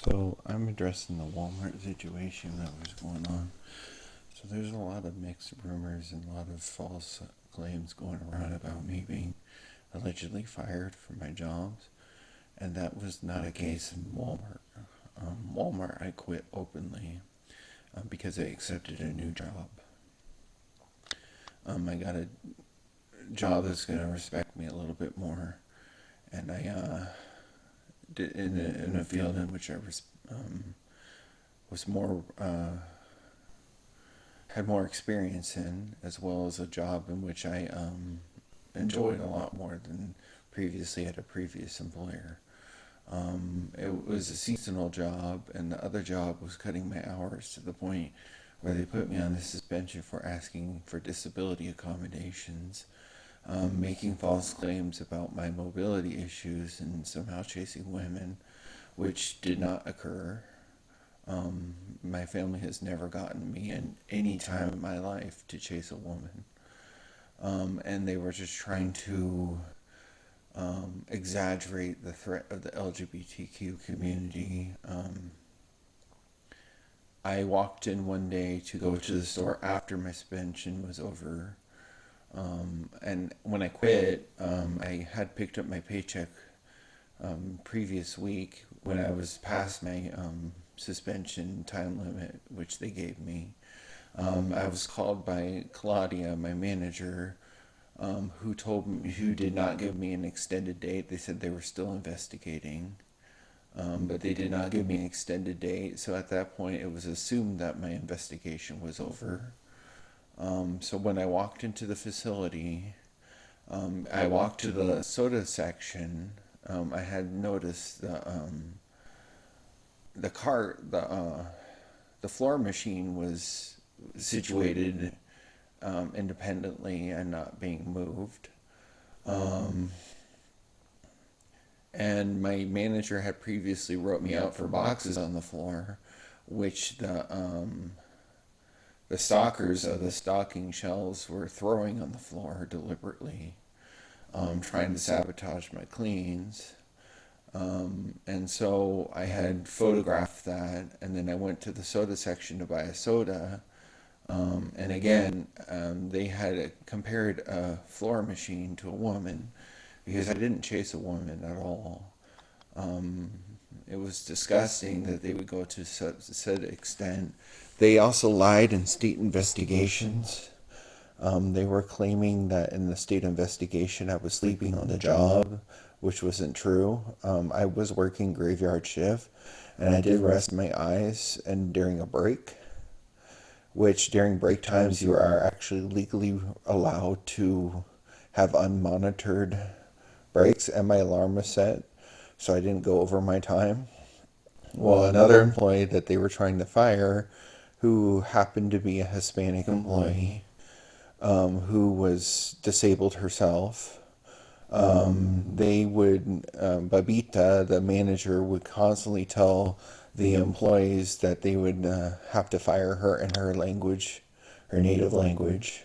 So I'm addressing the Walmart situation that was going on. So there's a lot of mixed rumors and a lot of false claims going around about me being allegedly fired from my jobs, and that was not a case in Walmart. Walmart, I quit openly because I accepted a new job. I got a job that's going to respect me a little bit more, and I did in a field in which was more had more experience in, as well as a job in which I enjoyed a lot more than previously at a previous employer. It was a seasonal job, and the other job was cutting my hours to the point where they put me on the suspension for asking for disability accommodations, making false claims about my mobility issues, and somehow chasing women, which did not occur. My family has never gotten me in any time in my life to chase a woman. And they were just trying to exaggerate the threat of the LGBTQ community. I walked in one day to go to the store after my suspension was over. And when I quit, I had picked up my paycheck previous week when I was past my suspension time limit, which they gave me. I was called by Claudia, my manager, who did not give me an extended date. They said they were still investigating, but they did not give me an extended date. So at that point, it was assumed that my investigation was over. So when I walked into the facility, I walked to the soda section. I had noticed the cart, the floor machine was situated independently and not being moved. Um, and my manager had previously wrote me out for boxes on the floor, which the stalkers of the stocking shelves were throwing on the floor deliberately, trying to sabotage my cleans. And so I had photographed that, and then I went to the soda section to buy a soda. And again, they had compared a floor machine to a woman because I didn't chase a woman at all. Um, it was disgusting that they would go to such extent. They also lied in state investigations. They were claiming that in the state investigation I was sleeping on the job, which wasn't true. I was working graveyard shift, and I did rest my eyes and during a break, which during break times you are actually legally allowed to have unmonitored breaks, and my alarm was set, so I didn't go over my time. Well, another employee that they were trying to fire, who happened to be a Hispanic employee, who was disabled herself. They would, Babita, the manager, would constantly tell the employees that they would have to fire her in her language, her native language.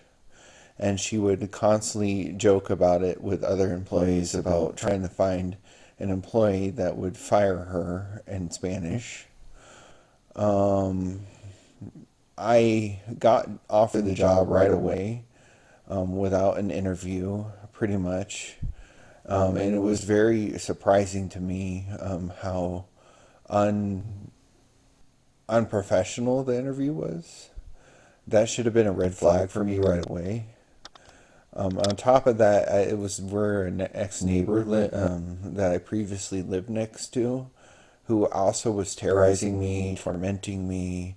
And she would constantly joke about it with other employees about trying to find an employee that would fire her in Spanish. Um, I got offered the job right away without an interview, pretty much. And it was very surprising to me how un- unprofessional the interview was. That should have been a red flag for me right away. On top of that, it was where an ex-neighbor that I previously lived next to, who also was terrorizing me, tormenting me.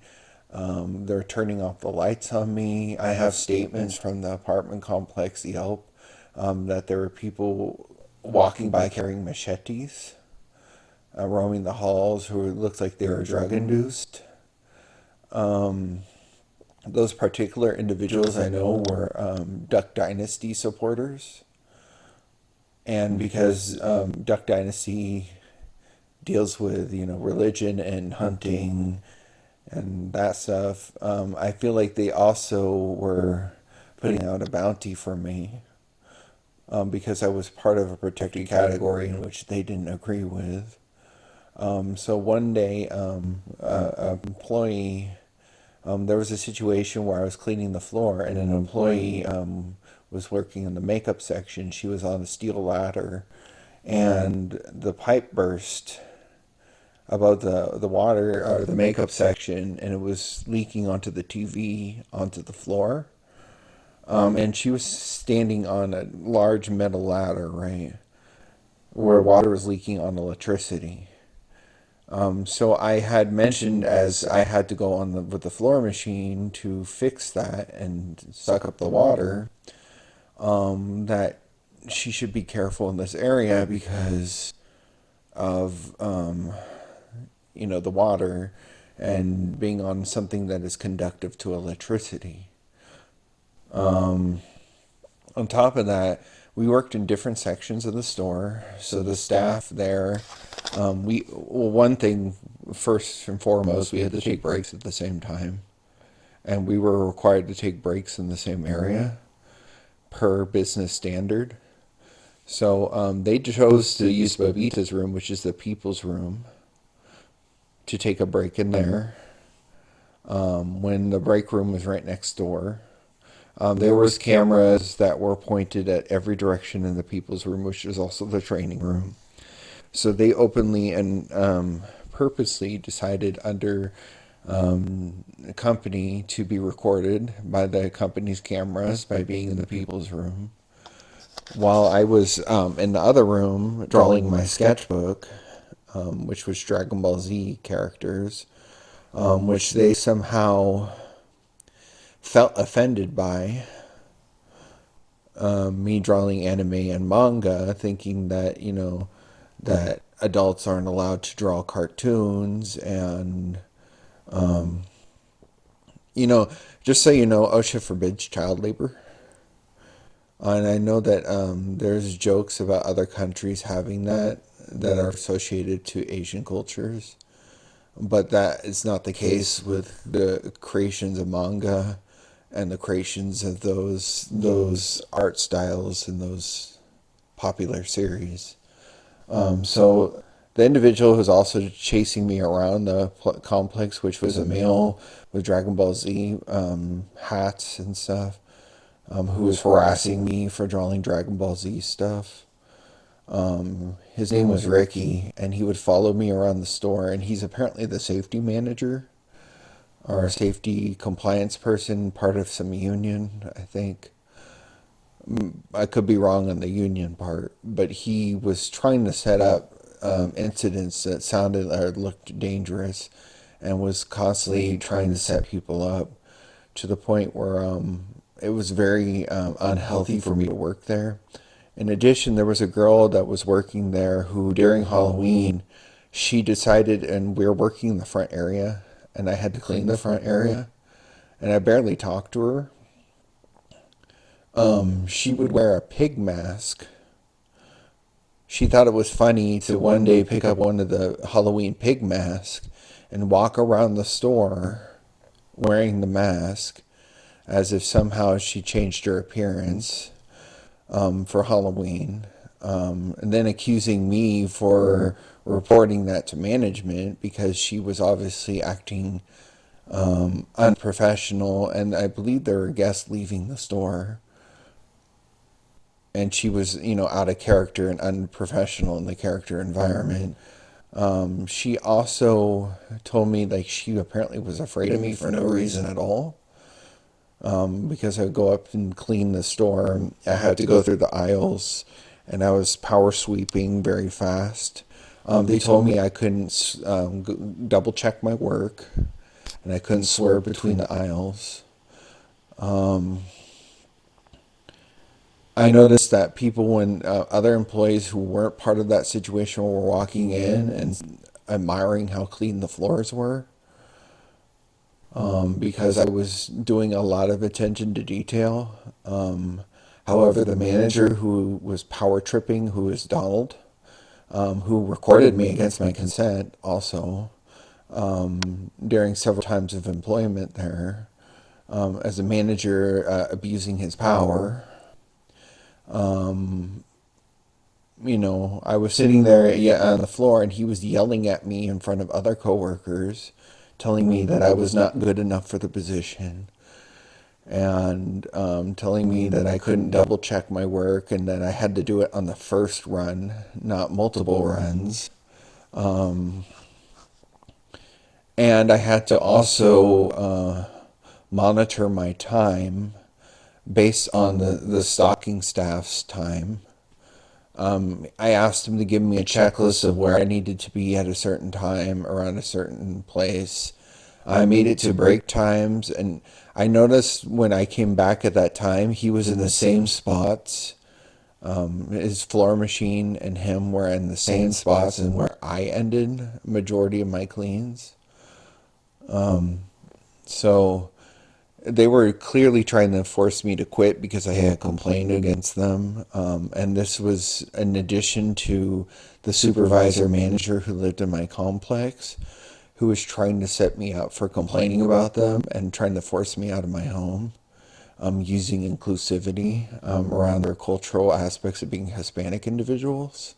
They're turning off the lights on me. I have statements from the apartment complex Yelp that there were people walking by carrying machetes, roaming the halls, who looked like they were drug induced. Um, those particular individuals I know were Duck Dynasty supporters. And because Duck Dynasty deals with, religion and hunting and that stuff, I feel like they also were putting out a bounty for me because I was part of a protected category in which they didn't agree with. So one day, a employee, there was a situation where I was cleaning the floor, and an employee was working in the makeup section. She was on a steel ladder, and the pipe burst above the water or the makeup section, and it was leaking onto the TV onto the floor. And she was standing on a large metal ladder, right, where water was leaking on electricity. So I had mentioned as I had to go on with the floor machine to fix that and suck up the water, that she should be careful in this area because of the water and being on something that is conductive to electricity. On top of that, we worked in different sections of the store, so the staff there, one thing, first and foremost, we had to take breaks at the same time, and we were required to take breaks in the same area per business standard. So they chose to use Babita's room, which is the people's room, to take a break in there when the break room was right next door. There was cameras that were pointed at every direction in the people's room, which is also the training room. So they openly and purposely decided under a company to be recorded by the company's cameras by being in the people's room. While I was in the other room drawing my sketchbook, which was Dragon Ball Z characters, which they somehow felt offended by me drawing anime and manga, thinking that, that adults aren't allowed to draw cartoons. And, you know, just so you know, OSHA forbids child labor. And I know that there's jokes about other countries having that are associated to Asian cultures. But that is not the case with the creations of manga and the creations of those art styles and those popular series. So the individual who was also chasing me around the complex, which was a male with Dragon Ball Z hats and stuff, who was harassing me for drawing Dragon Ball Z stuff. His name was Ricky, and he would follow me around the store, and he's apparently the safety manager or a safety compliance person, part of some union, I think. I could be wrong on the union part, but he was trying to set up incidents that sounded or looked dangerous and was constantly trying to set people up to the point where it was very unhealthy for me to work there. In addition, there was a girl that was working there who, during Halloween, she decided, and we were working in the front area, and I had to clean the front area, and I barely talked to her. She would wear a pig mask. She thought it was funny to one day pick up one of the Halloween pig masks and walk around the store wearing the mask as if somehow she changed her appearance for Halloween. And then accusing me for reporting that to management because she was obviously acting unprofessional, and I believe there were guests leaving the store, and she was, out of character and unprofessional in the character environment. She also told me like she apparently was afraid of me for no reason at all. Because I would go up and clean the store. I had to go through the aisles, and I was power sweeping very fast. They told me I couldn't double check my work, and I couldn't swear between the aisles. I noticed that people, when other employees who weren't part of that situation were walking in and admiring how clean the floors were, because I was doing a lot of attention to detail. However, the manager who was power tripping, who is Donald, who recorded me against my consent also during several times of employment there, as a manager abusing his power. I was sitting there on the floor, and he was yelling at me in front of other coworkers, telling me that I was not good enough for the position, and telling me that I couldn't double check my work and that I had to do it on the first run, not multiple runs. And I had to also monitor my time based on the stocking staff's time. I asked him to give me a checklist of where I needed to be at a certain time around a certain place. I made it to break times, and I noticed when I came back at that time, he was in the same spots. His floor machine and him were in the same spots and where I ended majority of my cleans. So they were clearly trying to force me to quit because I had complained against them. And this was in addition to the supervisor manager who lived in my complex, who was trying to set me up for complaining about them and trying to force me out of my home, using inclusivity around their cultural aspects of being Hispanic individuals,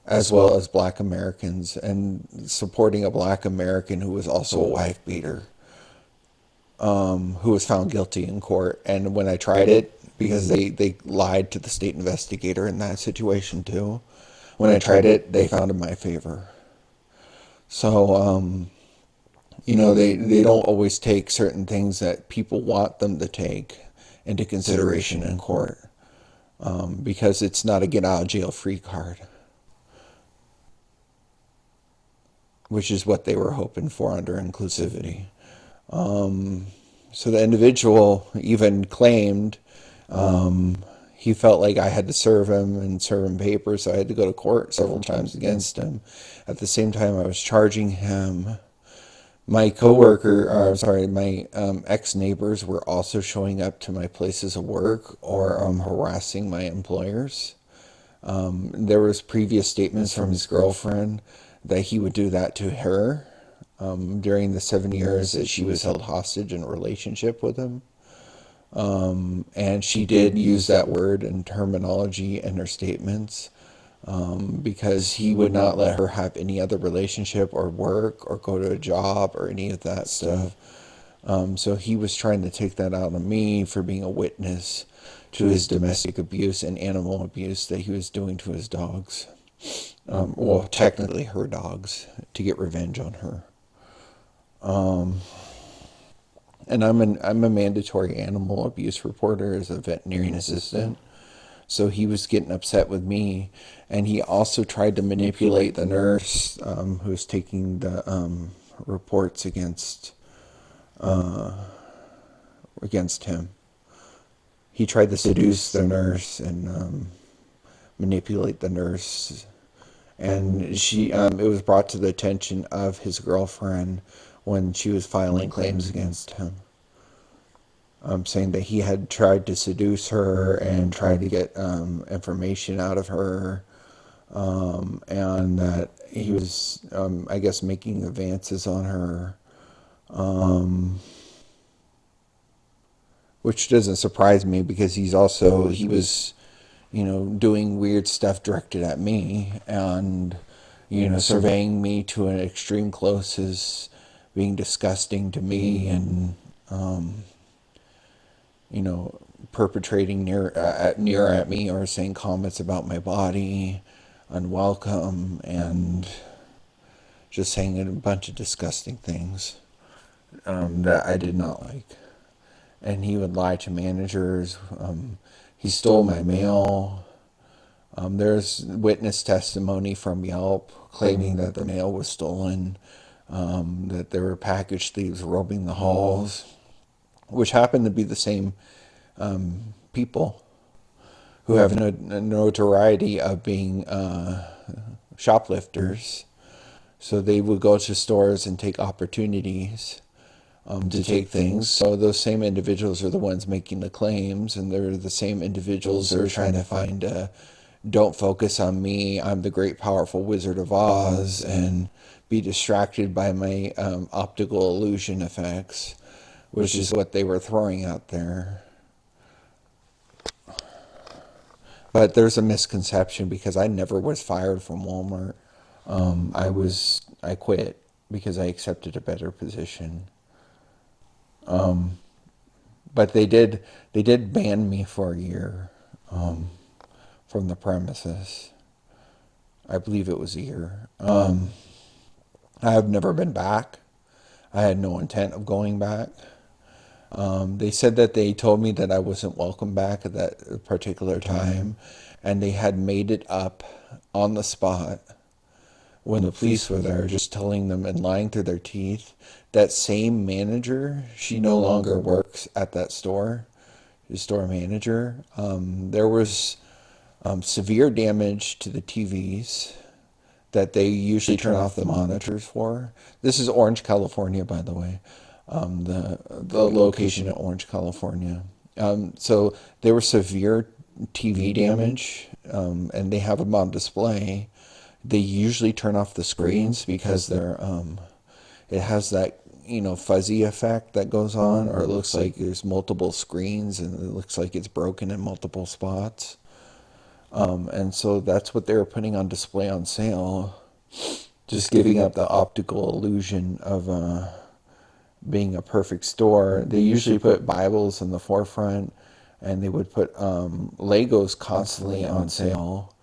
as well as Black Americans, and supporting a Black American who was also a wife beater, who was found guilty in court. And when I tried it, because they lied to the state investigator in that situation too, when I tried it, they found in my favor. So, they don't always take certain things that people want them to take into consideration in court, because it's not a get out of jail free card, which is what they were hoping for under inclusivity. So the individual even claimed he felt like I had to serve him and serve him papers, so I had to go to court several times against him. At the same time, I was charging him. My coworker, or sorry, my ex-neighbors were also showing up to my places of work or harassing my employers. There was previous statements from his girlfriend that he would do that to her during the 7 years that she was held hostage in a relationship with him. And she did use that word and terminology in her statements, because he would not let her have any other relationship or work or go to a job or any of that stuff. So he was trying to take that out on me for being a witness to his domestic abuse and animal abuse that he was doing to his dogs. Well, technically her dogs, to get revenge on her. And I'm a mandatory animal abuse reporter as a veterinarian assistant. So he was getting upset with me, and he also tried to manipulate the nurse who was taking the reports against him. He tried to seduce the nurse and manipulate the nurse, and it was brought to the attention of his girlfriend when she was filing claims against him, saying that he had tried to seduce her and tried to get information out of her, and that he was, I guess, making advances on her, which doesn't surprise me because he was, doing weird stuff directed at me and, surveying me to an extreme closest, being disgusting to me and, perpetrating near at me or saying comments about my body, unwelcome, and just saying a bunch of disgusting things that I did not like. And he would lie to managers. He stole my mail. There's witness testimony from Yelp claiming that the mail was stolen, that there were package thieves roaming the halls, which happened to be the same people who have a notoriety of being shoplifters. So they would go to stores and take opportunities to take things. So those same individuals are the ones making the claims, and they're the same individuals that are trying to find don't focus on me, I'm the great powerful Wizard of Oz, and be distracted by my optical illusion effects, which is what they were throwing out there. But there's a misconception because I never was fired from Walmart. I quit because I accepted a better position. But they did ban me for a year from the premises. I believe it was a year. I have never been back. I had no intent of going back. They said that they told me that I wasn't welcome back at that particular time, and they had made it up on the spot when the police were there, just telling them and lying through their teeth. That same manager, she no longer works at that store, the store manager. There was severe damage to the TVs that they usually turn off the monitors for. This is Orange, California, by the way. The location in Orange, California. So there was severe TV damage, and they have them on display. They usually turn off the screens because it has that fuzzy effect that goes on, or it looks like there's multiple screens and it looks like it's broken in multiple spots. And so that's what they were putting on display on sale, just giving up the optical illusion of being a perfect store. They usually put Bibles in the forefront, and they would put Legos constantly on sale.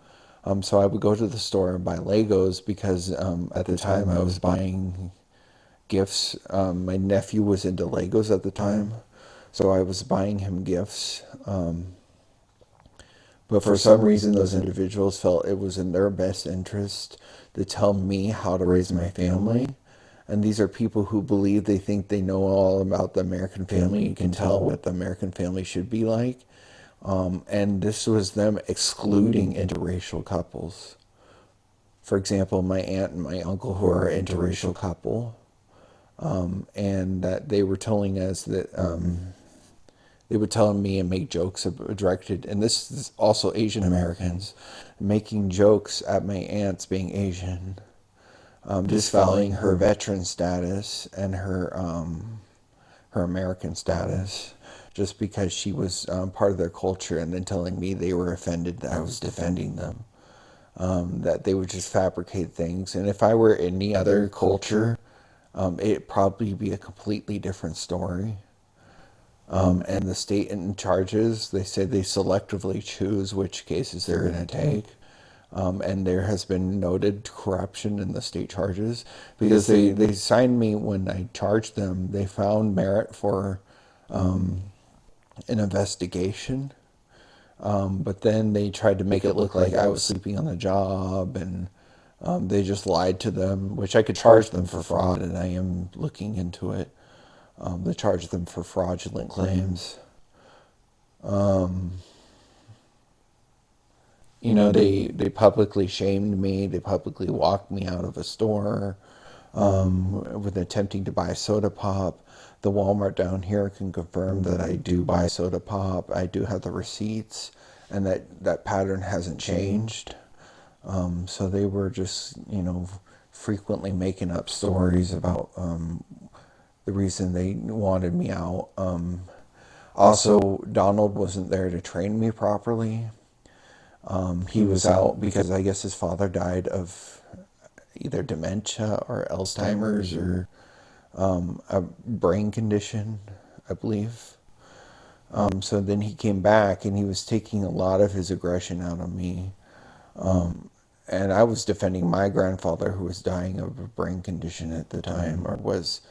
So I would go to the store and buy Legos because at the time I was buying gifts. My nephew was into Legos at the time, so I was buying him gifts. But for some reason, those individuals felt it was in their best interest to tell me how to raise my family. And these are people who believe they think they know all about the American family and can tell what the American family should be like. And this was them excluding interracial couples. For example, my aunt and my uncle, who are an interracial couple, and that they were telling us that they would tell me and make jokes directed, and this is also Asian Americans, making jokes at my aunt's being Asian, disvaluing her veteran status and her American status, just because she was part of their culture, and then telling me they were offended that I was defending them. That they would just fabricate things, and if I were any other culture, it'd probably be a completely different story. And the state in charges, they say they selectively choose which cases they're going to take. And there has been noted corruption in the state charges because they signed me when I charged them. They found merit for an investigation. But then they tried to make it look like I was sleeping on the job, and they just lied to them, which I could charge them for fraud, and I am looking into it. They charge them for fraudulent claims. They publicly shamed me. They publicly walked me out of a store with attempting to buy soda pop. The Walmart down here can confirm that I do buy soda pop. I do have the receipts, and that pattern hasn't changed. So they were just, frequently making up stories about the reason they wanted me out. Also, Donald wasn't there to train me properly. He was out because I guess his father died of either dementia or Alzheimer's or a brain condition, I believe. So then he came back and he was taking a lot of his aggression out on me. And I was defending my grandfather who was dying of a brain condition at the time, or was,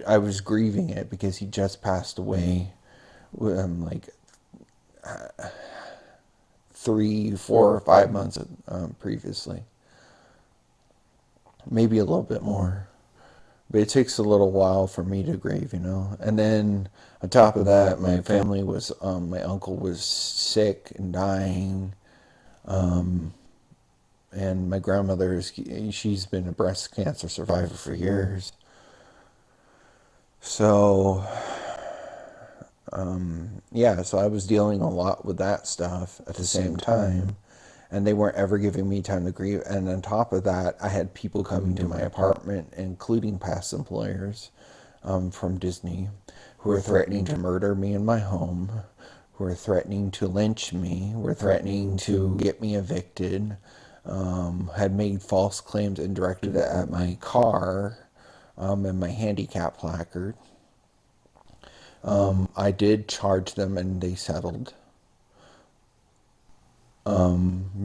I was grieving it because he just passed away, like 3, 4, or 5 months previously. Maybe a little bit more. But it takes a little while for me to grieve, And then on top of that, my family was, my uncle was sick and dying. And my grandmother, she's been a breast cancer survivor for years. So, so I was dealing a lot with that stuff at the same time. And they weren't ever giving me time to grieve. And on top of that, I had people coming to my apartment, including past employers from Disney, who were threatening to murder me in my home, were threatening to lynch me, were threatening to get me evicted, had made false claims and directed it at my car and my handicap placard. I did charge them and they settled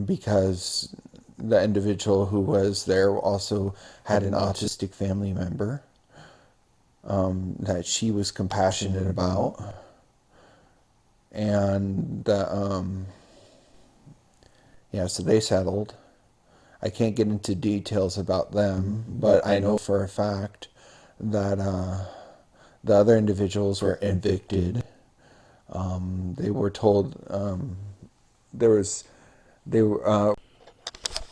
because the individual who was there also had an autistic family member that she was compassionate about. And yeah, so they settled. I can't get into details about them, but I know for a fact that the other individuals were evicted. They were told there was they were